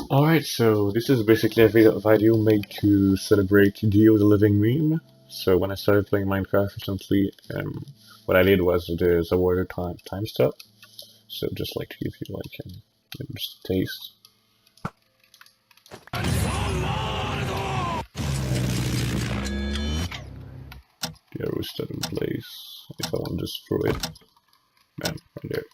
Alright, so this is basically a video made to celebrate Dio the Living Meme. So when I started playing Minecraft recently, what I did was there's a water time stop. So just like to give you like just a taste. The arrow is still in place. If I want to just throw it, bam, right there.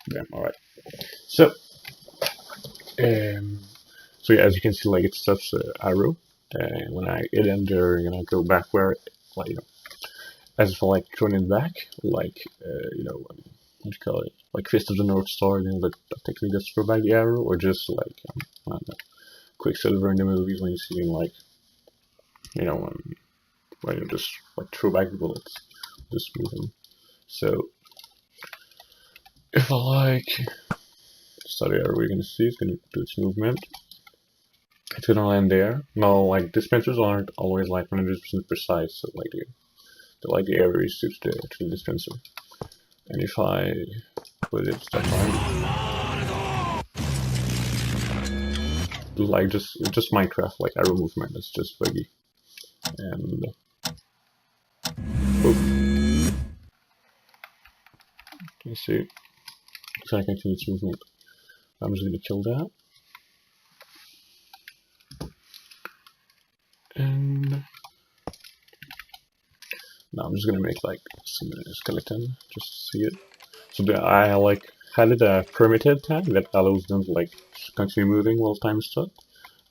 Bam, alright. So, so yeah, as you can see, like it stops the arrow. And when I hit enter, go back where, like, as if I like throwing it back, like, what do you call it? Like Fist of the North Star, that technically just throw back the arrow, or just like, I don't know, Quicksilver in the movies when you see him, like, when you just like throw back the bullets, just moving. So, if I like start the arrow, you're gonna see it's gonna do its movement. It's gonna land there. Now, like dispensers aren't always like 100% precise, so like the area suits to the dispenser. And if I put it step on, like just Minecraft, like arrow movement, it's just buggy. And you see, so I continue its movement. I'm just gonna kill that. And now I'm just gonna make like some skeleton just to see it. So I like had it a permitted tag that allows them to like continue moving while time is stuck.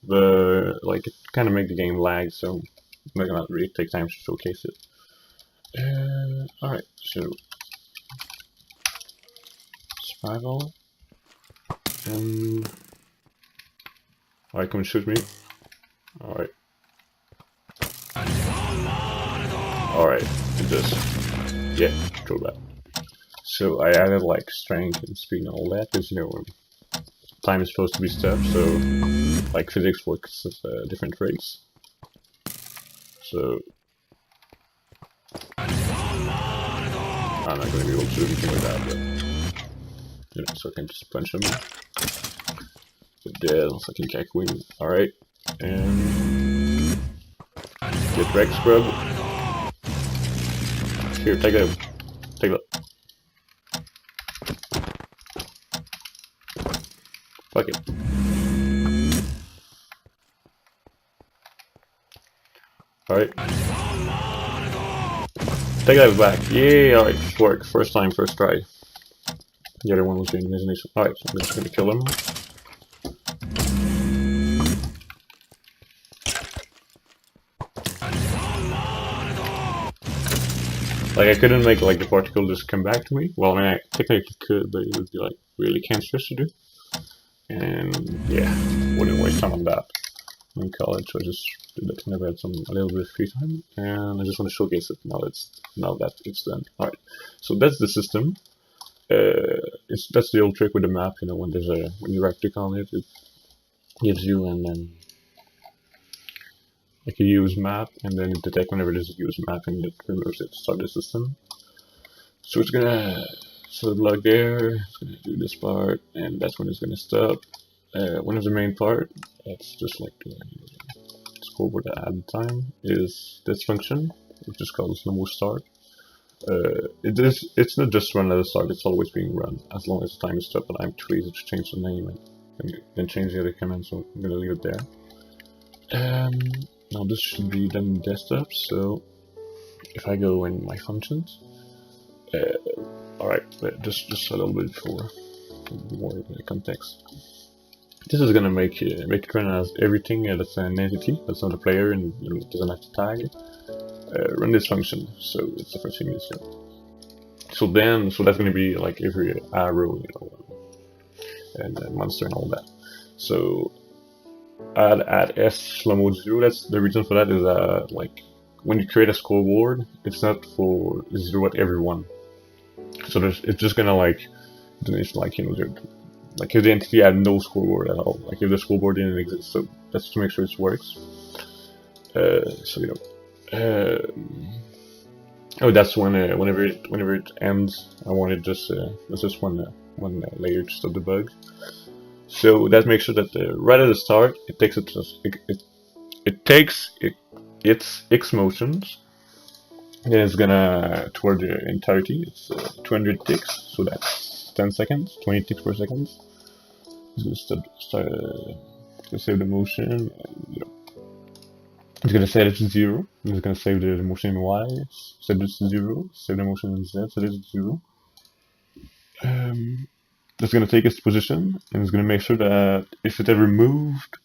But like it kind of make the game lag, so I'm not gonna really take time to showcase it. Alright, so survival, and alright, come and shoot me. Alright. Alright, it just, yeah, throw that. So I added like strength and speed and all that, because time is supposed to be stepped, so like physics works at different rates. So I'm not gonna be able to do anything with that, but so I can just punch him. Dead, so I can kick wing. Alright, and get wreck scrub. Here, take it. Take it. Fuck it. Alright. Take that back. Yeah, alright, this worked. First time, first try. The other one was doing imagination. Alright, so I'm just gonna kill him. Like, I couldn't make like the particle just come back to me. Well, I mean, I technically could, but it would be like really cancerous to do. And yeah, wouldn't waste time on that in college. So I just did that whenever I had a little bit of free time, and I just want to showcase it now that it's done. Alright, so that's the system. That's the old trick with the map. When you right click on it, it gives you like a use map, and then it detects whenever there's a use map, and it removes it to start the system. So it's gonna set a block there, it's gonna do this part, and that's when it's gonna stop. One of the main part, that's just like the scoreboard at the time, is this function, which is called slow start. It's not just run at the start, it's always being run, as long as the time is stopped, but I'm too lazy to change the name and then change the other command, so I'm gonna leave it there. Now this should be done in desktop, so if I go in my functions, alright, just a little bit for more context. This is gonna make it run as everything that's an entity, that's not a player, and it doesn't have to tag it. Run this function, so it's the first thing you see. So that's gonna be like every arrow, and monster and all that. So add s slow mode 0. That's the reason for that is like when you create a scoreboard, it's not for 0 at everyone. So it's just gonna like like like if the entity had no scoreboard at all, like if the scoreboard didn't exist. So that's to make sure it works. So you know. Oh, that's when whenever it ends, I wanted just one layer to stop the bug. So that makes sure that right at the start it takes its X motions, and it's gonna toward the entirety. It's 200 ticks, so that's 10 seconds, 20 ticks per second. It's gonna start to save the motion. And, you know, it's gonna set it to 0. It's gonna save the motion in Y, set it to 0. Save the motion in Z, set it to 0. It's gonna take its position, and it's gonna make sure that if it ever moved,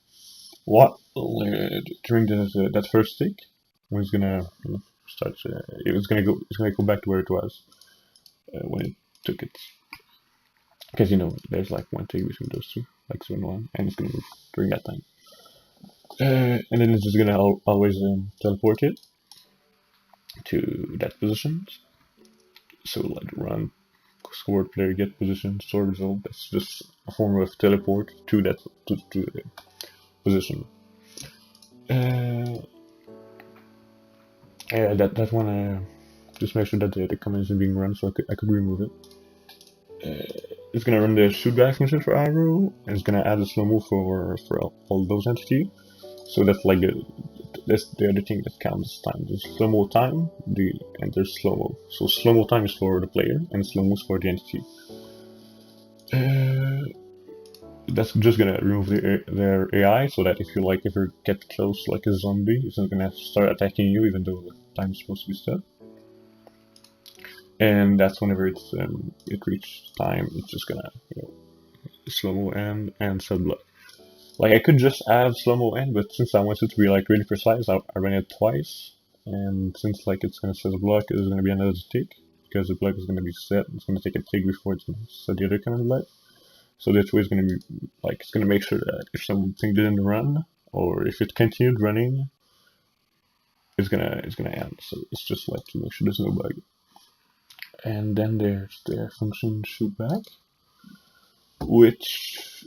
during that first tick, when it's gonna start, it's gonna go back to where it was when it took it. Because you know there's like one tick between those two, like 0 and 1, and it's gonna move during that time. And then it's just gonna always teleport it to that position. So like run, score player, get position, store result. That's just a form of teleport to that to the position. Yeah, that one. Just make sure that the command isn't being run, so I could remove it. It's gonna run the shoot back function for arrow, and it's gonna add a slow mo for all those entities. So that's like that's the other thing that counts time. There's slow mo time, and there's slow mo. So slow mo time is for the player, and slow mo is for the entity. That's just gonna remove their AI, so that if you ever get close like a zombie, it's not gonna start attacking you, even though the time is supposed to be stopped. And that's whenever it reaches time, it's just gonna slow mo and sub block. Like I could just add slow mo end, but since I want it to be like really precise, I ran it twice. And since like it's gonna set a block, it's gonna be another tick because the block is gonna be set. It's gonna take a tick before it's gonna set the other command block. So that way it's gonna be like it's gonna make sure that if something didn't run or if it continued running, it's gonna end. So it's just like to make sure there's no bug. And then there's the function shoot back, which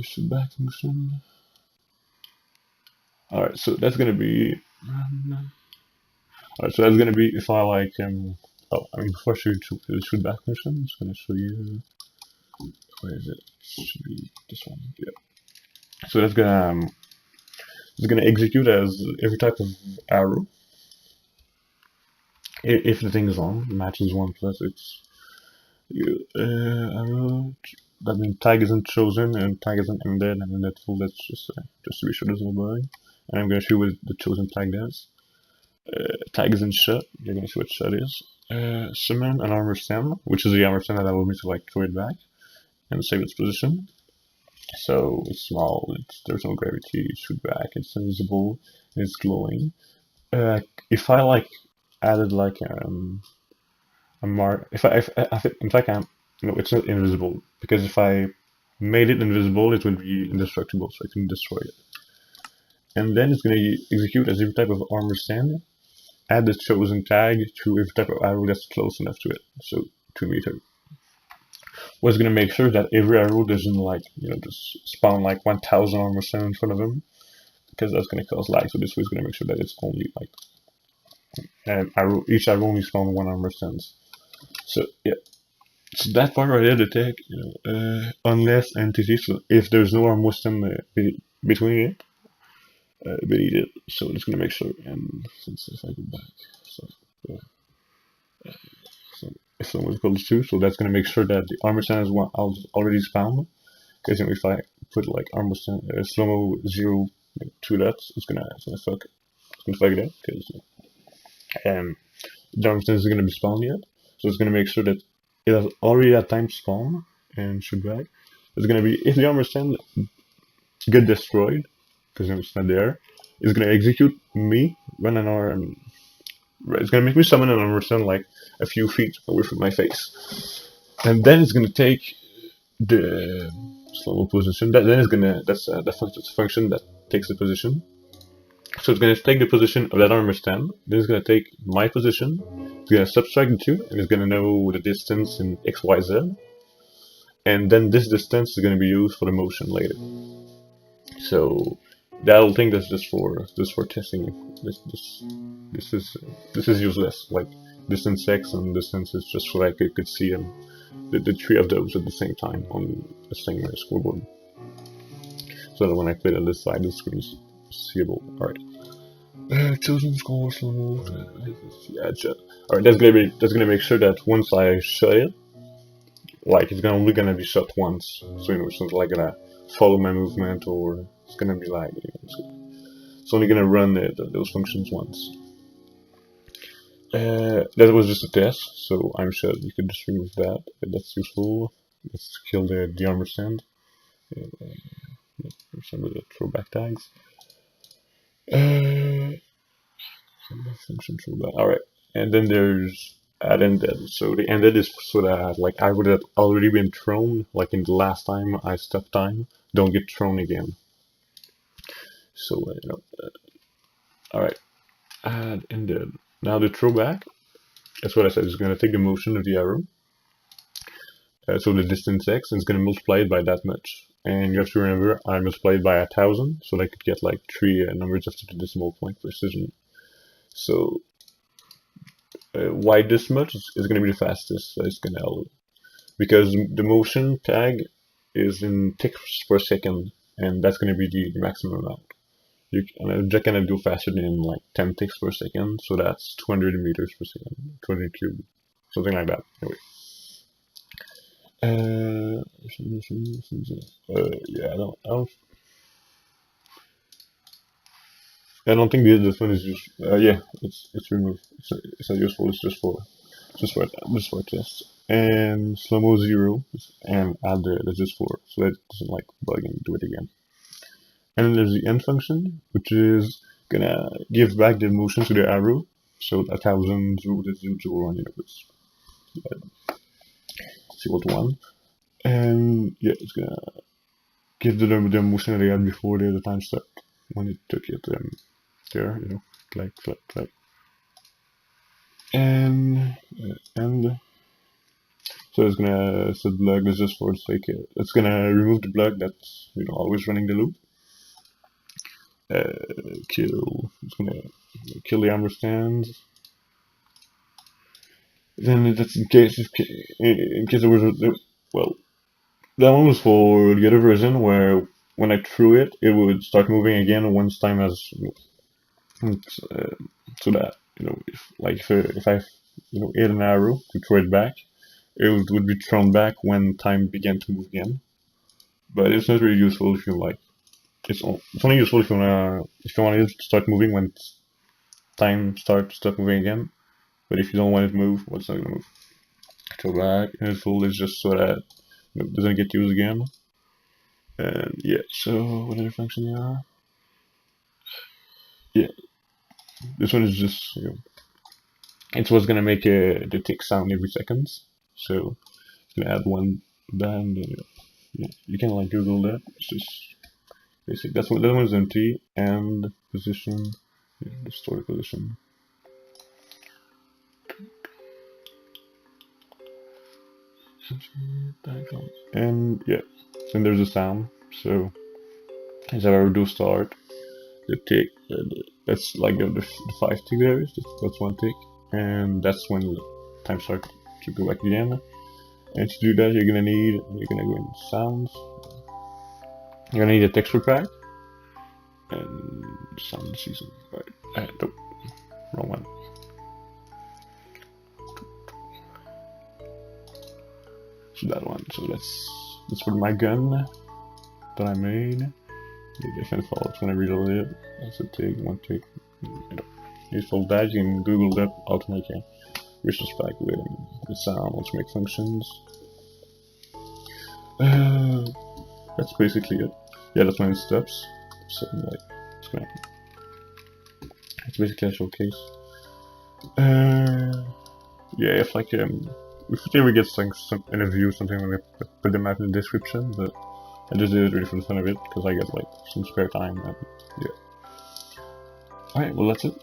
shoot back function. Alright, so that's gonna be. Alright, so that's gonna be if I like before I show you the shoot back function, I'm just gonna show you. Where is it? Should be this one. Yeah. So that's gonna execute as every type of arrow. If the thing is on, matches 1 plus it's arrow. That means tag isn't chosen and tag isn't ended, and then that's full. That's just to be sure there's no bug. And I'm gonna show you what the chosen tag does. Tag isn't shut. You're gonna see what shut is. Summon an armor stem, which is the armor stem that allows me to like throw it back and save its position. So it's small. There's no gravity. It shoot back. It's invisible. It's glowing. If I like added like a mark, in fact it's not invisible, because if I made it invisible, it would be indestructible, so I can destroy it. And then it's going to execute as every type of armor stand, add the chosen tag to every type of arrow that's close enough to it, so 2 meters. What's going to make sure that every arrow doesn't just spawn like 1000 armor stand in front of them, because that's going to cause lag. So this way is going to make sure that it's only like each arrow only spawn 1 armor stand. So yeah. So that part right there, the tag, unless entity, so if there's no armor stand between it, beneath it, so it's gonna make sure. And since if I go back, so if someone is equal to 2, so that's gonna make sure that the armor stand is already spawned. Because if I put like armor stand slow mo 0 2 dots, it's gonna fuck it up, because the armor stand isn't gonna be spawned yet. So it's gonna make sure that it has already had time to spawn and shoot back. It's gonna be if the armor stand get destroyed, because it's not there, it's gonna execute me when an arm. It's gonna make me summon an armor stand like a few feet away from my face, and then it's gonna take the slow position. That's the function that takes the position. So it's gonna take the position of that armor stand. Then it's gonna take my position. It's gonna subtract the 2, and it's gonna know the distance in X, Y, Z. And then this distance is gonna be used for the motion later. So that little thing that's just for testing. This is useless. Like distance X and distance is just so I could see the three of those at the same time on the same scoreboard. So that when I play on this side, the screen is seeable. Alright. Chosen score slow. Yeah, alright, that's gonna make sure that once I shut it, like it's only gonna be shut once. So you know, it's not like gonna follow my movement or it's gonna be like it's only gonna run those functions once. That was just a test, so I'm sure you could just remove that. That's useful. Let's kill the armor stand. Some of the throwback tags. Function throwback. Alright, and then there's add ended. So the ended is so that like I would have already been thrown, like in the last time I stop time, don't get thrown again. So you know. Alright, add ended. Now the throwback. That's what I said. It's going to take the motion of the arrow. So the distance X is going to multiply it by that much. And you have to remember, I multiplied by 1,000, so I could get like 3 numbers after the decimal point precision. So why this much is going to be the fastest. So it's going to because the motion tag is in ticks per second, and that's going to be the maximum amount. I'm just going to do faster than like 10 ticks per second, so that's 200 meters per second, 200 cube, something like that. Anyway. Yeah, I don't think this one is used. Yeah, it's removed. It's not useful. It's just for a test. And slow mo 0 and add that's just for so that it doesn't like bug and do it again. And then there's the end function, which is gonna give back the motion to the arrow. So 1,000 0 1, you know, it's equal to 1. And yeah, it's gonna give the motion that they had before the time step when it took it there, you know, like. And so it's gonna set block that's just for the sake. It's gonna remove the block that's always running the loop. Kill. It's gonna kill the armor stands. Then that's in case there was well, that one was for the other version where when I threw it, it would start moving again once time as so that if I hit an arrow to throw it back, it would be thrown back when time began to move again. But it's not really useful if you like. It's only useful if you want it to start moving when time starts moving again. But if you don't want it to move, what's not gonna move? Throw back. And useful is just so that it doesn't get used again. And yeah, so what other function they are? Yeah, this one is just it's what's gonna make the tick sound every second. So it's gonna add one band. You can like Google that. It's just basic. That one's empty and position. The story position. And yeah, then there's a sound. So as I ever do start, the tick, that's like the 5 tick there is. That's one tick, and that's when time starts to go back again. And to do that, you're gonna go in sounds. You're gonna need a texture pack and sound season. Right, nope, wrong one. So that one. So that's for my gun that I made. The defense fall. It's gonna reload it. That's a tick, one tick. Useful that you can Google that how to make a resource pack with the sound, let's make functions. That's basically it. Yeah, that's my steps. So like it's basically a showcase. Yeah, if like if we ever get some in a view something, I'm gonna put them out in the description, but I just did it really for the fun of it because I got like some spare time and yeah. Alright, well that's it.